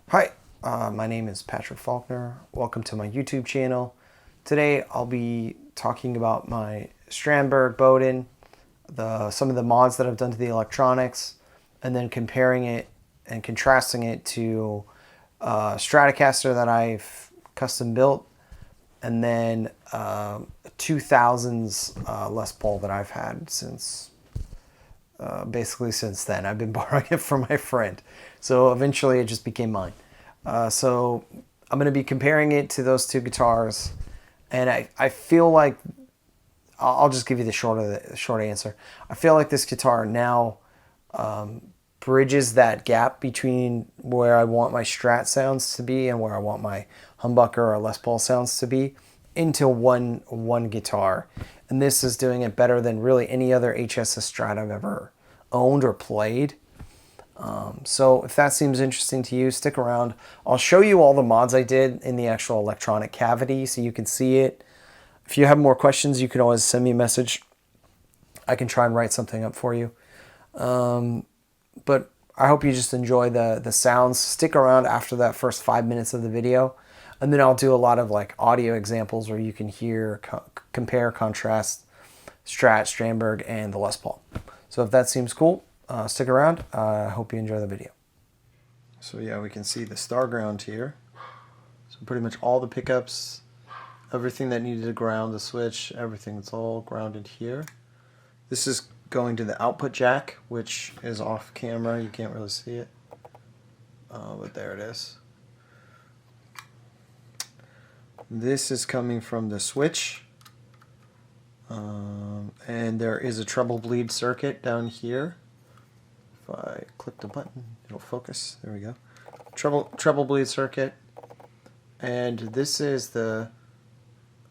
Hi, my name is Patrick Faulkner. Welcome to my YouTube channel. Today I'll be talking about my Strandberg Boden, some of the mods that I've done to the electronics, and then comparing it and contrasting it to a Stratocaster that I've custom built, and then a 2000s Les Paul that I've had since basically since then. I've been borrowing it from my friend. So eventually it just became mine. So I'm going to be comparing it to those two guitars. And I feel like, I'll just give you the short answer. I feel like this guitar now bridges that gap between where I want my Strat sounds to be and where I want my humbucker or Les Paul sounds to be into one guitar. And this is doing it better than really any other HSS Strat I've ever owned or played. So if that seems interesting to you, stick around. I'll show you all the mods I did in the actual electronic cavity so you can see it. If you have more questions, you can always send me a message. I can try and write something up for you. But I hope you just enjoy the sounds. Stick around after that first 5 minutes of the video. And then I'll do a lot of like audio examples where you can hear, compare, contrast Strat, Strandberg, and the Les Paul. So if that seems cool, stick around. I hope you enjoy the video. So yeah, we can see the star ground here. So pretty much all the pickups, everything that needed to ground the switch, everything's all grounded here. This is going to the output jack, which is off camera. You can't really see it, but there it is. This is coming from the switch, and there is a treble bleed circuit down here. If I click the button, it'll focus. There we go. Treble bleed circuit, and this is the.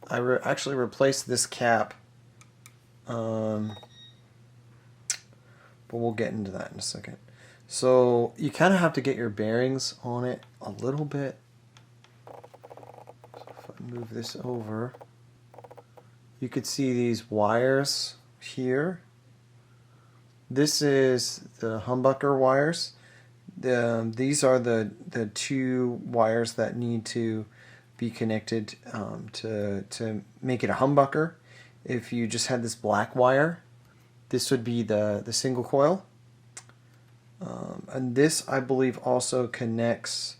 I actually replaced this cap, but we'll get into that in a second. So you kind of have to get your bearings on it a little bit. Move this over, you could see these wires here. This is the humbucker wires. These are the two wires that need to be connected to make it a humbucker. If you just had this black wire, this would be the single coil. And this, I believe, also connects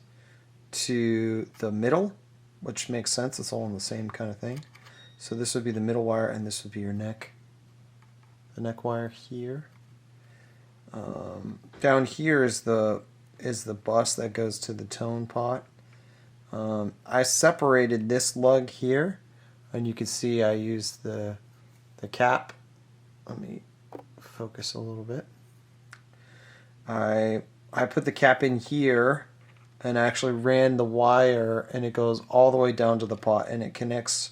to the middle, which makes sense. It's all in the same kind of thing. So this would be the middle wire, and this would be your neck. The neck wire here. Down here is the bus that goes to the tone pot. I separated this lug here, and you can see I used the cap. Let me focus a little bit. I put the cap in here and actually ran the wire, and it goes all the way down to the pot, and it connects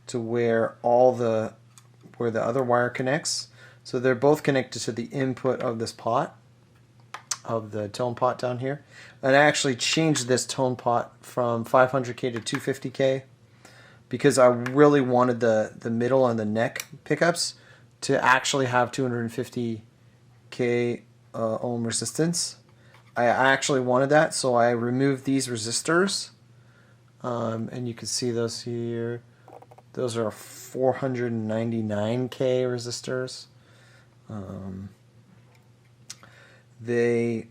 to where the other wire connects. So they're both connected to the input of this pot, of the tone pot down here. And I actually changed this tone pot from 500K to 250K because I really wanted the middle and the neck pickups to actually have 250K ohm resistance. I actually wanted that, so I removed these resistors, and you can see those here. Those are 499K resistors. They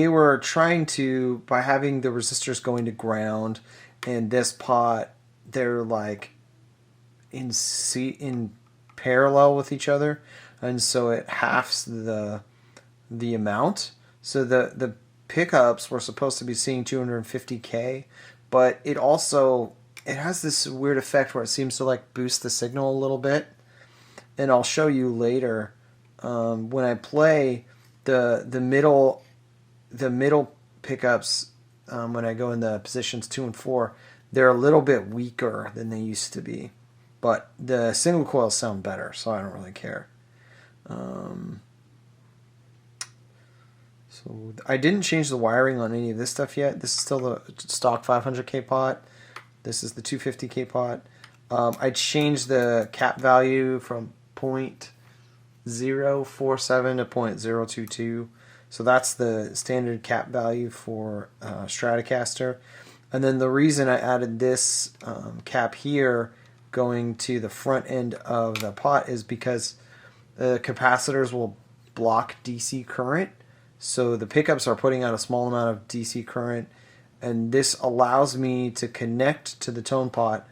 were trying to, by having the resistors going to ground and this pot, they're like in parallel with each other, and so it halves the amount. So the pickups were supposed to be seeing 250K, but it has this weird effect where it seems to like boost the signal a little bit. And I'll show you later when I play the middle pickups, when I go in the positions 2 and 4, they're a little bit weaker than they used to be, but the single coils sound better, so I don't really care. So I didn't change the wiring on any of this stuff yet. This is still the stock 500K pot. This is the 250K pot. I changed the cap value from 0.047 to 0.022. So that's the standard cap value for Stratocaster. And then the reason I added this cap here going to the front end of the pot is because the capacitors will block DC current. So the pickups are putting out a small amount of DC current, and this allows me to connect to the tone pot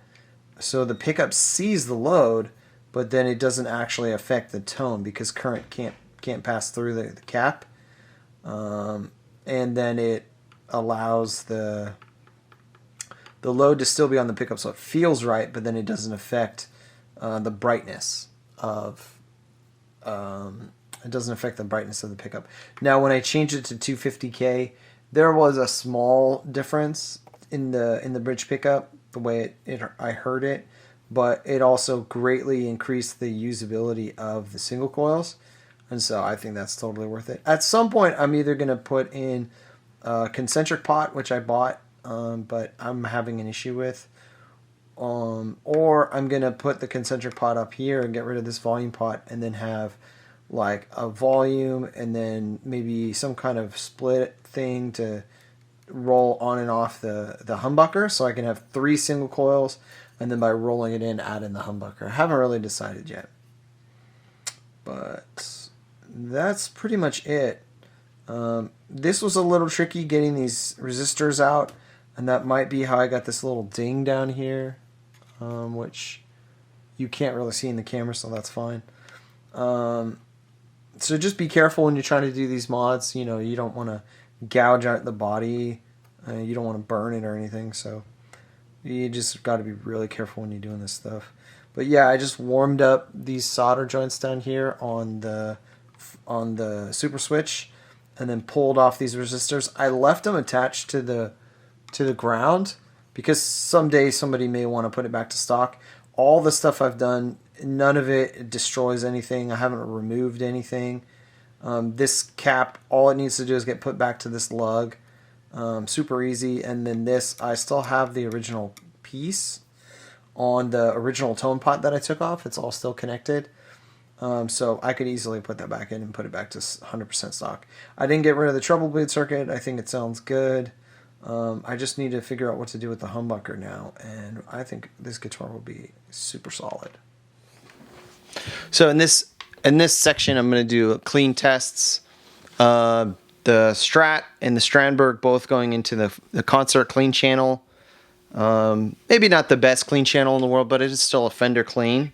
so the pickup sees the load, but then it doesn't actually affect the tone because current can't pass through the cap. And then it allows the load to still be on the pickup, so it feels right, but then it doesn't affect the brightness of it doesn't affect the brightness of the pickup. Now, when I changed it to 250K, there was a small difference in the bridge pickup, the way I heard it, but it also greatly increased the usability of the single coils, and so I think that's totally worth it. At some point, I'm either going to put in a concentric pot, which I bought, but I'm having an issue with, or I'm going to put the concentric pot up here and get rid of this volume pot and then have like a volume and then maybe some kind of split thing to roll on and off the humbucker, so I can have 3 single coils, and then by rolling it in, add in the humbucker. I haven't really decided yet, but that's pretty much it. This was a little tricky getting these resistors out, and that might be how I got this little ding down here, which you can't really see in the camera, so that's fine. So just be careful when you're trying to do these mods. You know, you don't want to gouge out the body. You don't want to burn it or anything, so you just got to be really careful when you're doing this stuff. But yeah, I just warmed up these solder joints down here on the super switch, and then pulled off these resistors. I left them attached to the ground because someday somebody may want to put it back to stock. All the stuff I've done, none of it destroys anything. I haven't removed anything. This cap, all it needs to do is get put back to this lug. Super easy. And then this, I still have the original piece on the original tone pot that I took off. It's all still connected. So I could easily put that back in and put it back to 100% stock. I didn't get rid of the treble bleed circuit. I think it sounds good. I just need to figure out what to do with the humbucker now, and I think this guitar will be super solid. So in this section, I'm going to do clean tests. The Strat and the Strandberg both going into the concert clean channel. Maybe not the best clean channel in the world, but it is still a Fender clean.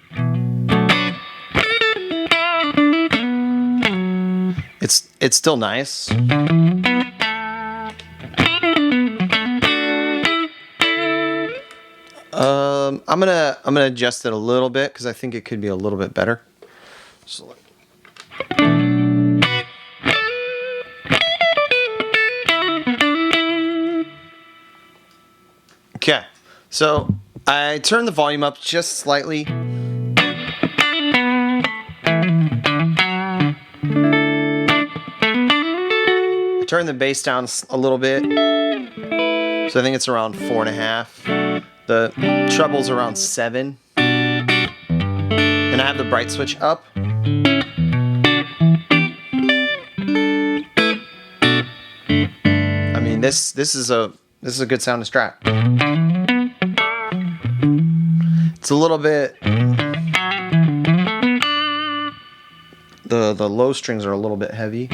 It's still nice. I'm gonna adjust it a little bit because I think it could be a little bit better. So, okay, so I turned the volume up just slightly. I turned the bass down a little bit, so I think it's around 4.5. The treble's around 7. And I have the bright switch up. I mean, this is a good sound of Strat. It's a little bit, the low strings are a little bit heavy.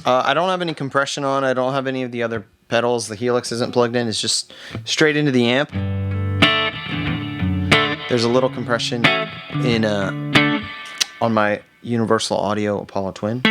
I don't have any compression on. I don't have any of the other pedals. The Helix isn't plugged in. It's just straight into the amp. There's a little compression in on my Universal Audio Apollo Twin.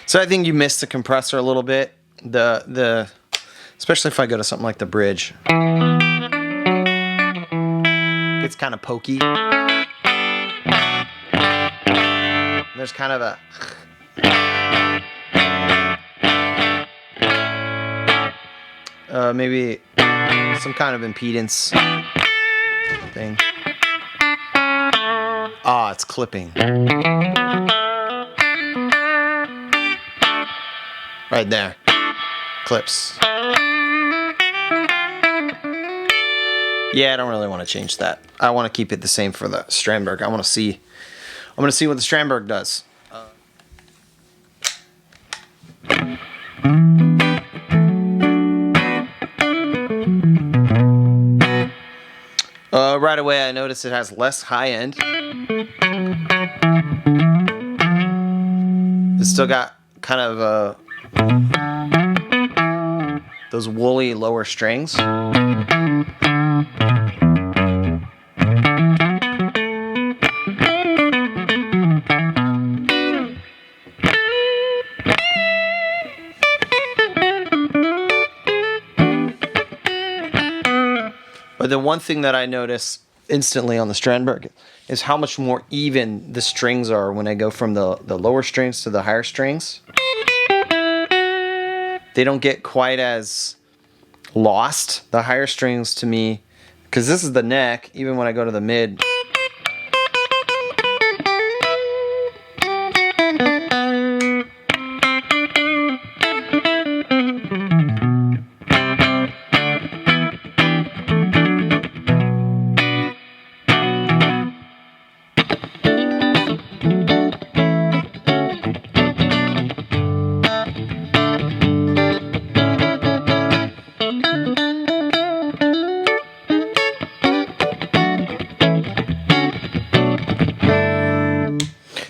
So I think you missed the compressor a little bit. Especially if I go to something like the bridge. It's kind of pokey. There's kind of a maybe some kind of impedance thing. Ah, it's clipping. Right there. Clips. Yeah, I don't really want to change that. I want to keep it the same for the Strandberg. I'm going to see what the Strandberg does. Right away I notice it has less high end. It's still got kind of those woolly lower strings. But the one thing that I notice instantly on the Strandberg is how much more even the strings are when I go from the lower strings to the higher strings. They don't get quite as lost, the higher strings to me, because this is the neck, even when I go to the mid.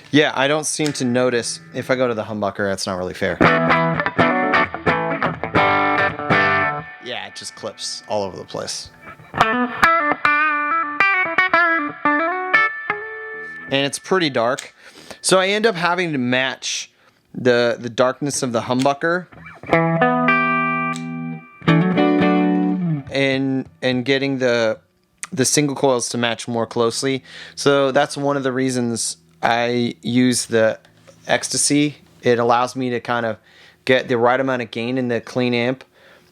Yeah, I don't seem to notice if I go to the humbucker, that's not really fair. Yeah, it just clips all over the place. And it's pretty dark. So I end up having to match the darkness of the humbucker and getting the single coils to match more closely. So that's one of the reasons I use the Ecstasy. It allows me to kind of get the right amount of gain in the clean amp,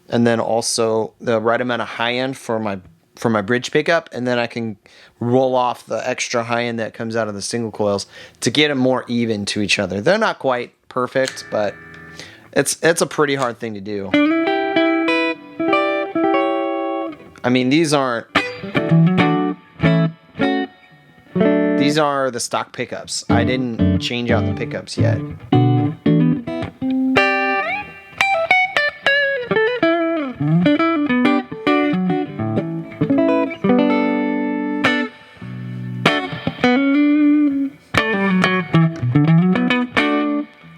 and then also the right amount of high end for my bridge pickup, and then I can roll off the extra high end that comes out of the single coils to get them more even to each other. They're not quite perfect, but it's a pretty hard thing to do. I mean, these are the stock pickups. I didn't change out the pickups yet.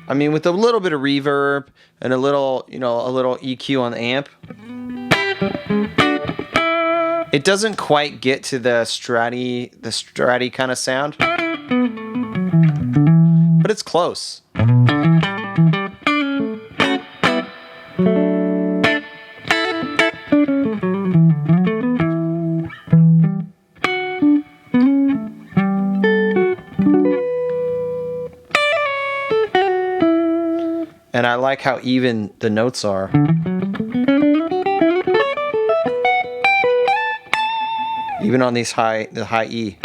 I mean, with a little bit of reverb and a little EQ on the amp, it doesn't quite get to the Stratty kind of sound, but it's close. And I like how even the notes are. Even on these the high E.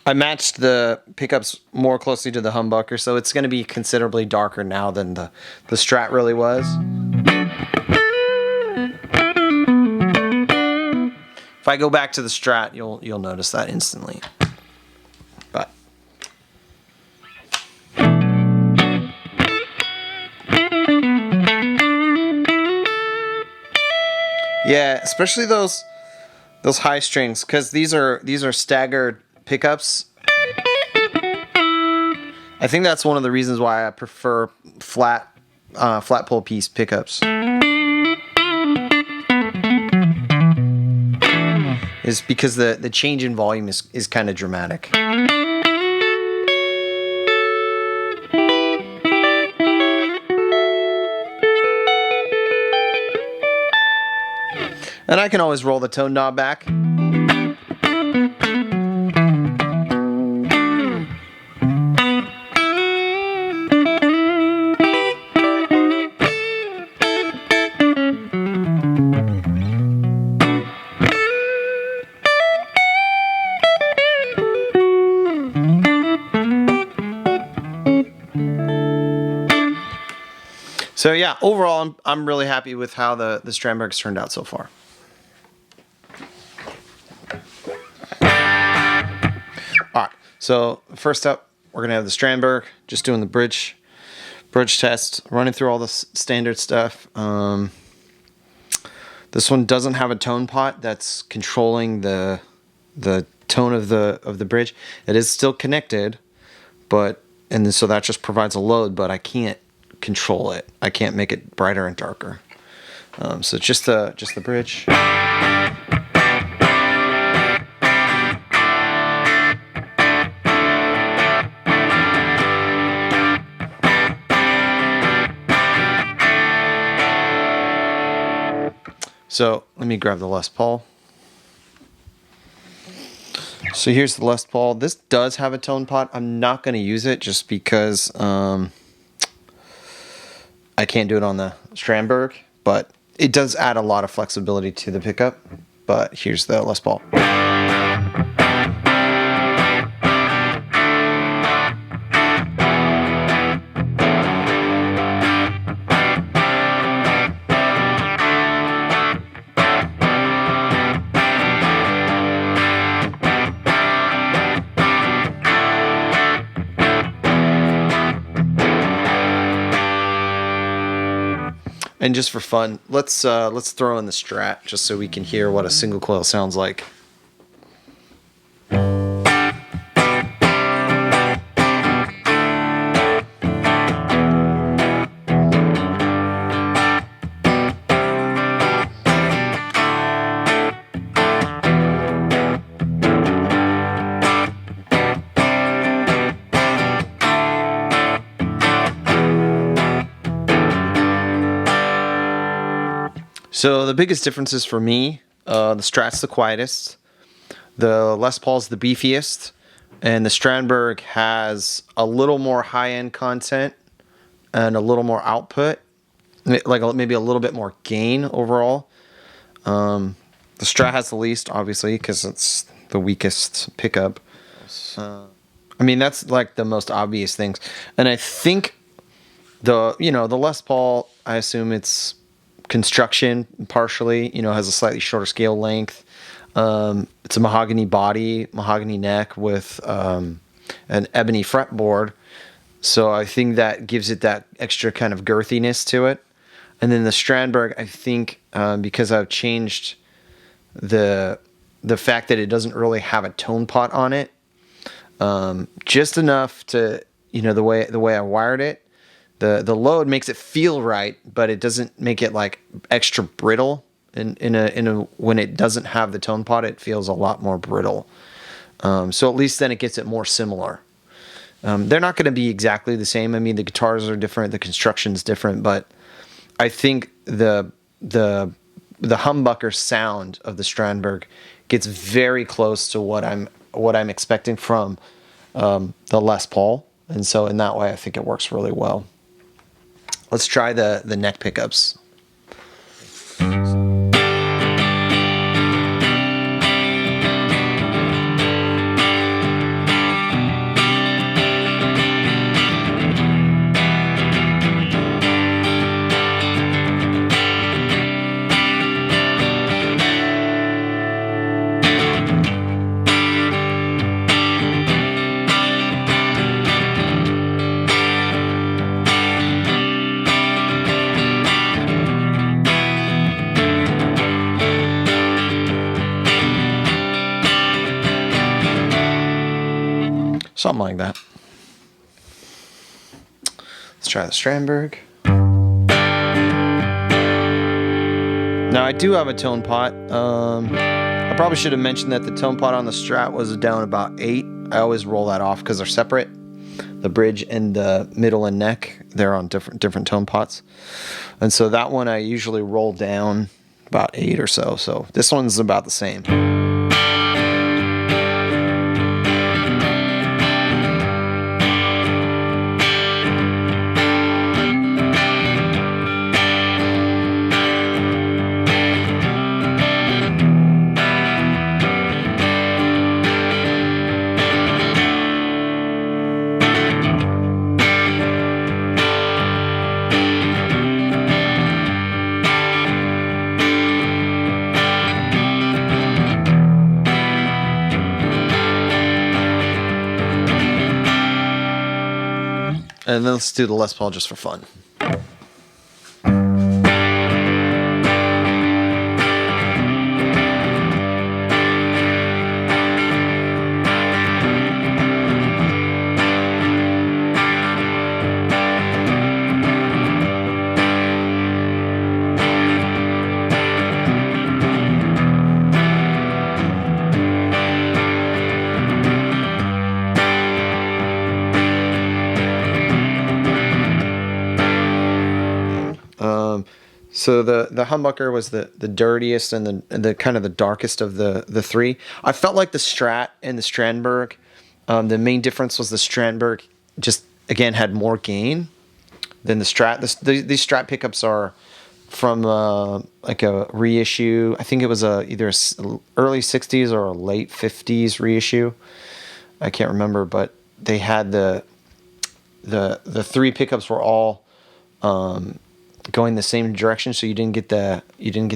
I matched the pickups more closely to the humbucker, so it's going to be considerably darker now than the Strat really was. If I go back to the Strat, you'll notice that instantly. But yeah, especially those high strings, because these are staggered pickups, I think that's one of the reasons why I prefer flat pole piece pickups. Is because the change in volume is kind of dramatic. And I can always roll the tone knob back. So yeah, overall, I'm really happy with how the Strandberg's turned out so far. All right, so first up, we're gonna have the Strandberg, just doing the bridge test, running through all the standard stuff. This one doesn't have a tone pot that's controlling the tone of the bridge. It is still connected, so that just provides a load, but I can't control it. I can't make it brighter and darker. So just the bridge. So let me grab the Les Paul. So here's the Les Paul. This does have a tone pot. I'm not going to use it just because I can't do it on the Strandberg, but it does add a lot of flexibility to the pickup. But here's the Les Paul. And just for fun, let's throw in the Strat just so we can hear what a single coil sounds like. So the biggest differences for me, the Strat's the quietest, the Les Paul's the beefiest, and the Strandberg has a little more high-end content and a little more output, like maybe a little bit more gain overall. The Strat has the least, obviously, because it's the weakest pickup. I mean, that's like the most obvious things. And I think the Les Paul, I assume it's construction partially, has a slightly shorter scale length. It's a mahogany body, mahogany neck with an ebony fretboard. So I think that gives it that extra kind of girthiness to it. And then the Strandberg, I think, because I've changed the fact that it doesn't really have a tone pot on it, just enough to, the way I wired it, the load makes it feel right, but it doesn't make it like extra brittle. When it doesn't have the tone pot, it feels a lot more brittle. So at least then it gets it more similar. They're not going to be exactly the same. I mean, the guitars are different, the construction's different, but I think the humbucker sound of the Strandberg gets very close to what I'm expecting from the Les Paul, and so in that way, I think it works really well. Let's try the neck pickups. Something like that. Let's try the Strandberg. Now I do have a tone pot. I probably should have mentioned that the tone pot on the Strat was down about 8. I always roll that off because they're separate. The bridge and the middle and neck, they're on different tone pots. And so that one I usually roll down about 8 or so. So this one's about the same. And then let's do the Les Paul just for fun. So the humbucker was the dirtiest and the kind of the darkest of the three. I felt like the Strat and the Strandberg, the main difference was the Strandberg just, again, had more gain than the Strat. These Strat pickups are from like a reissue. I think it was either a early 60s or a late 50s reissue. I can't remember, but they had the three pickups were all going the same direction, so you didn't get the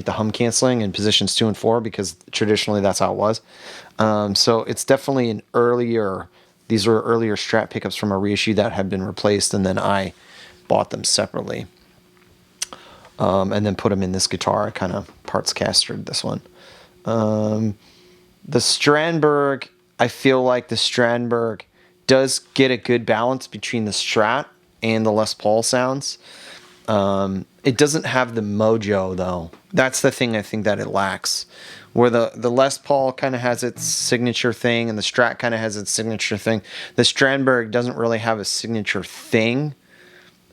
hum canceling in positions 2 and 4 because traditionally that's how it was. So it's definitely these were earlier Strat pickups from a reissue that had been replaced, and then I bought them separately and then put them in this guitar. I kind of parts castered this one. The Strandberg, I feel like the Strandberg does get a good balance between the Strat and the Les Paul sounds. It doesn't have the mojo, though. That's the thing I think that it lacks. Where the Les Paul kind of has its signature thing and the Strat kind of has its signature thing. The Strandberg doesn't really have a signature thing.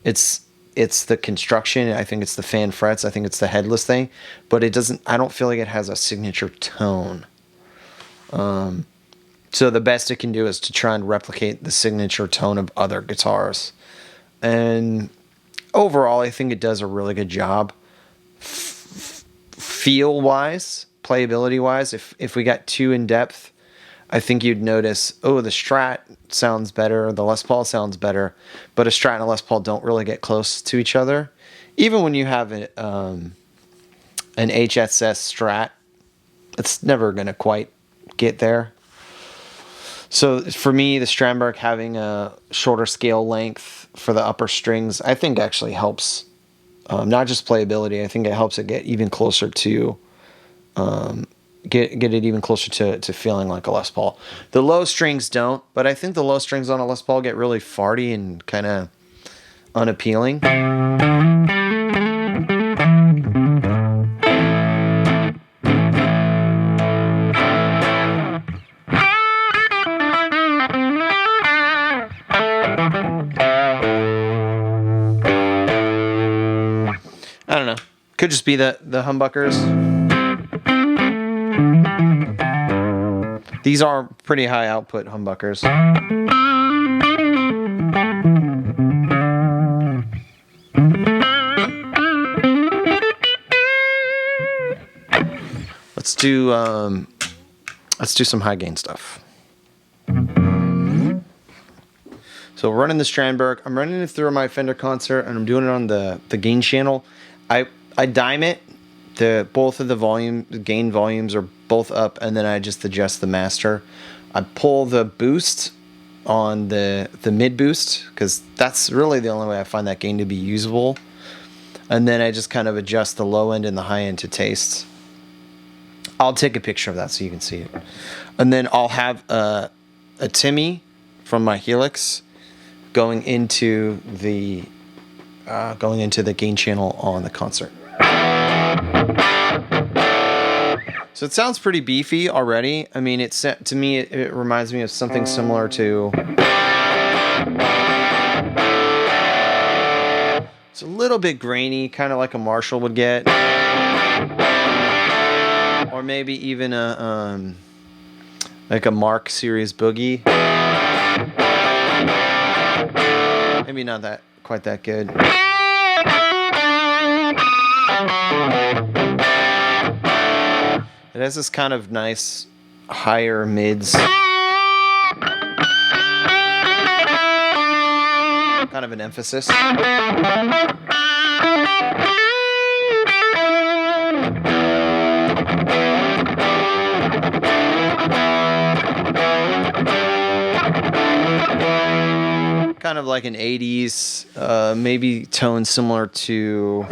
It's the construction. I think it's the fan frets. I think it's the headless thing. But it doesn't. I don't feel like it has a signature tone. So the best it can do is to try and replicate the signature tone of other guitars. And overall, I think it does a really good job. Feel-wise, playability-wise, if we got too in-depth, I think you'd notice, oh, the Strat sounds better, the Les Paul sounds better, but a Strat and a Les Paul don't really get close to each other. Even when you have an HSS Strat, it's never going to quite get there. So for me, the Strandberg having a shorter scale length for the upper strings, I think actually helps, not just playability. I think it helps it get even closer to, get it even closer to feeling like a Les Paul. The low strings don't, but I think the low strings on a Les Paul get really farty and kind of unappealing. I don't know. Could just be the humbuckers. These are pretty high output humbuckers. Let's do some high gain stuff. So running the Strandberg, I'm running it through my Fender Concert, and I'm doing it on the gain channel. I dime it. Both of the gain volumes are both up, and then I just adjust the master. I pull the boost on the mid boost, because that's really the only way I find that gain to be usable. And then I just kind of adjust the low end and the high end to taste. I'll take a picture of that so you can see it. And then I'll have a Timmy from my Helix going into the going into the gain channel on the concert. So it sounds pretty beefy already. I mean, to me, it reminds me of something similar to... It's a little bit grainy, kind of like a Marshall would get. Or maybe even like a Mark Series Boogie. Maybe not quite that good. It has this kind of nice higher mids. Kind of an emphasis. Kind of like an 80s, maybe tone similar to...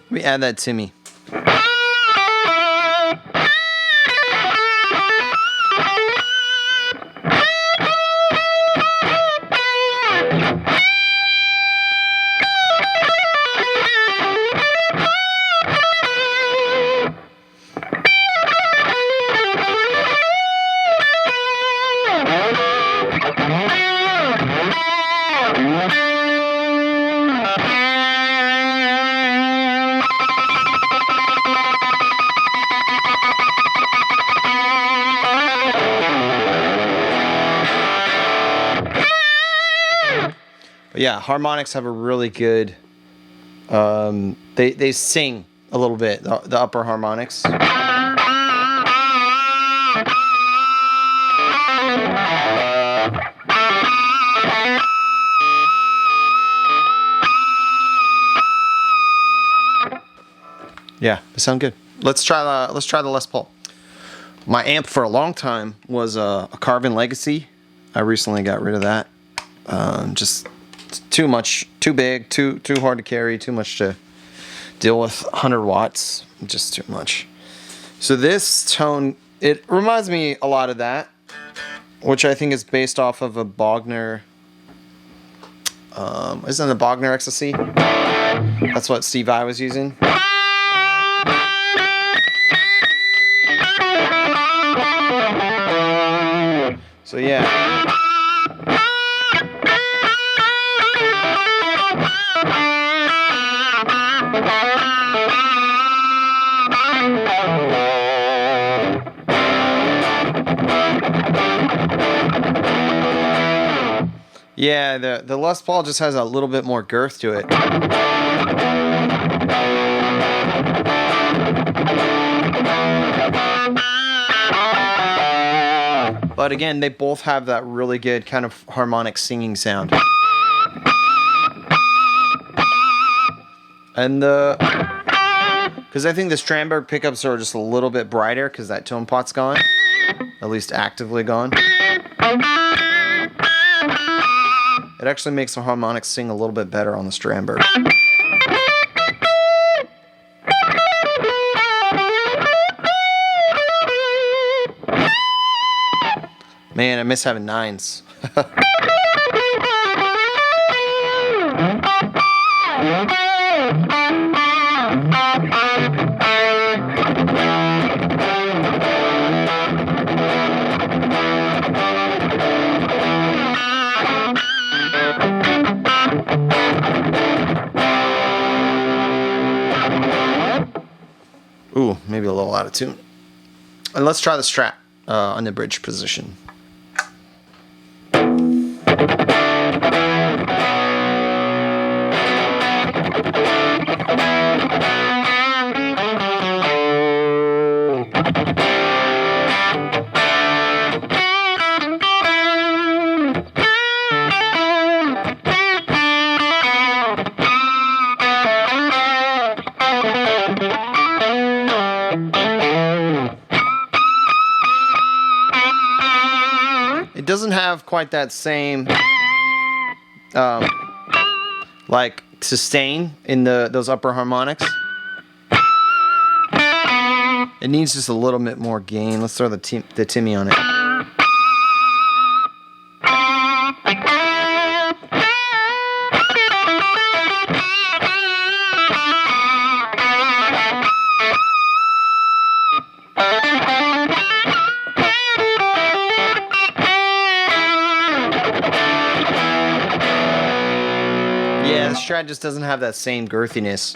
Let me add that to me. Yeah, harmonics have a really good, they sing a little bit, the upper harmonics. Yeah, they sound good. Let's try the Les Paul. My amp for a long time was a Carvin Legacy. I recently got rid of that. Just too much, too big, too hard to carry, too much to deal with. 100 watts, just too much. So this tone, it reminds me a lot of that, which I think is based off of a Bogner. Isn't it a Bogner Ecstasy? That's what Steve Vai was using. So yeah. Yeah, the Les Paul just has a little bit more girth to it. But again, they both have that really good kind of harmonic singing sound. And because I think the Strandberg pickups are just a little bit brighter because that tone pot's gone. At least actively gone. It actually makes the harmonics sing a little bit better on the Strandberg. Man, I miss having nines. Ooh, maybe a little out of tune. And let's try the Strat on the bridge position. doesn't have quite that same like sustain in those upper harmonics. It needs just a little bit more gain. Let's throw the Timmy on it. Yeah, the Strat just doesn't have that same girthiness.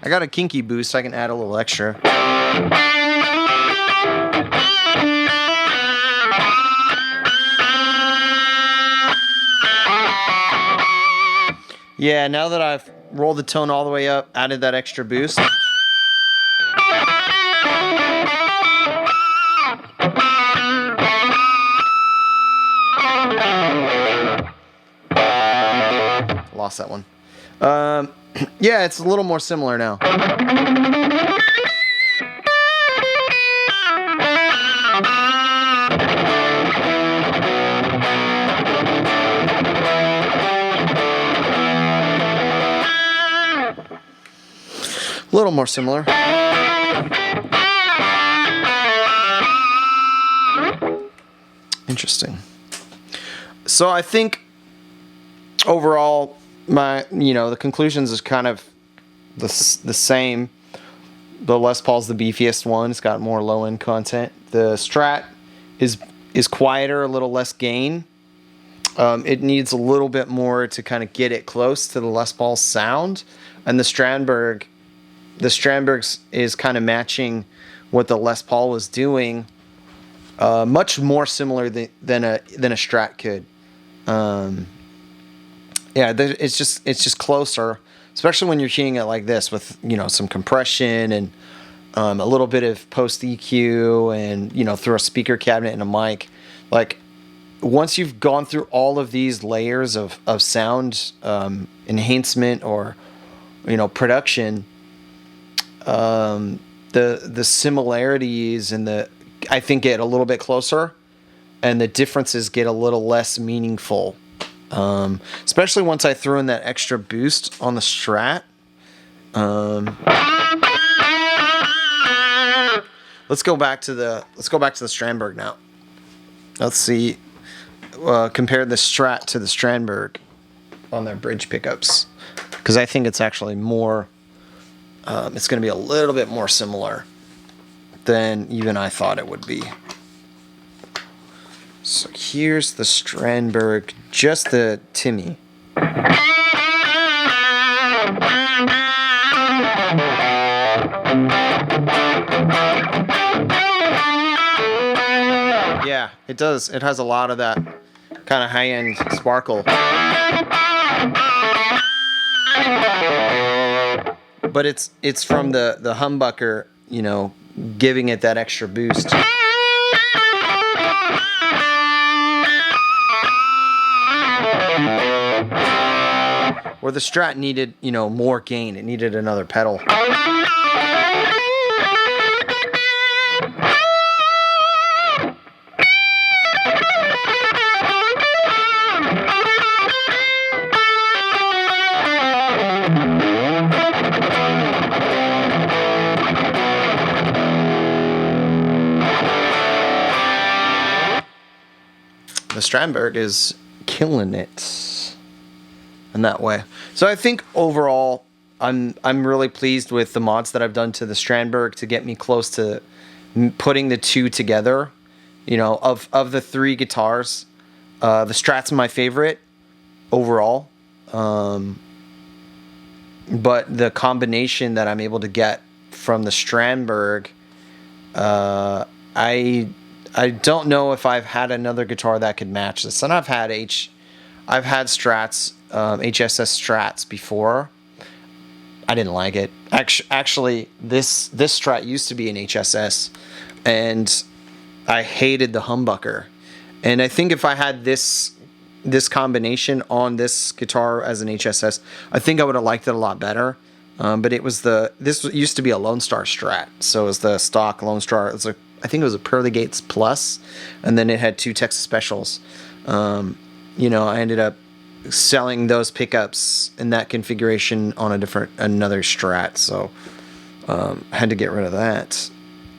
I got a kinky boost, so I can add a little extra. Yeah, now that I've rolled the tone all the way up, added that extra boost. Lost that one. Yeah, it's a little more similar now. A little more similar. Interesting. So I think overall, the conclusions is kind of the same. The Les Paul's the beefiest one. It's got more low end content. The Strat is quieter, a little less gain. It needs a little bit more to kind of get it close to the Les Paul's sound, and the Strandberg is kind of matching what the Les Paul was doing, much more similar than a Strat could. Yeah, it's just closer, especially when you're hearing it like this with some compression and a little bit of post EQ and through a speaker cabinet and a mic. Like once you've gone through all of these layers of sound enhancement or production. The similarities and I think get a little bit closer, and the differences get a little less meaningful. Especially once I threw in that extra boost on the Strat. Let's go back to the Strandberg now. Let's see. Compare the Strat to the Strandberg on their bridge pickups, because I think it's actually more. It's going to be a little bit more similar than even I thought it would be. So here's the Strandberg, just the Timmy. Yeah, it does. It has a lot of that kind of high-end sparkle. But it's from the humbucker, giving it that extra boost. Where the Strat needed, more gain. It needed another pedal. The Strandberg is killing it in that way. So I think overall, I'm really pleased with the mods that I've done to the Strandberg to get me close to putting the two together. Of the three guitars, the Strat's my favorite overall. But the combination that I'm able to get from the Strandberg, I don't know if I've had another guitar that could match this. And I've had Strats, HSS Strats before. I didn't like it. Actually, this Strat used to be an HSS, and I hated the humbucker. And I think if I had this combination on this guitar as an HSS, I think I would have liked it a lot better. But it was this used to be a Lone Star Strat, so it was the stock Lone Star. It was I think it was a Pearly Gates Plus, and then it had 2 Texas Specials. You know, I ended up selling those pickups in that configuration on another Strat, so I had to get rid of that.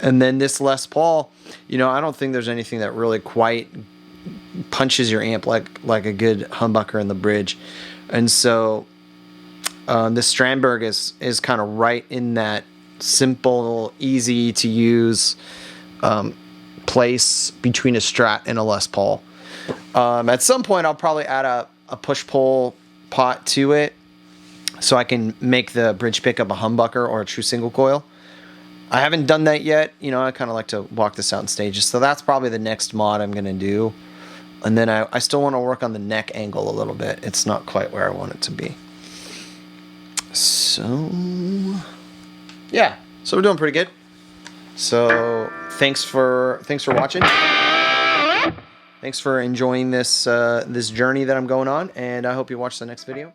And then this Les Paul, you know, I don't think there's anything that really quite punches your amp like a good humbucker in the bridge. And so the Strandberg is kind of right in that simple, easy to use place between a Strat and a Les Paul. At some point I'll probably add a push-pull pot to it so I can make the bridge pickup a humbucker or a true single coil. I haven't done that yet. You know, I kind of like to walk this out in stages, so that's probably the next mod I'm going to do. And then I still want to work on the neck angle a little bit. It's not quite where I want it to be. So, yeah. So we're doing pretty good. So thanks for watching. Thanks for enjoying this this journey that I'm going on, and I hope you watch the next video.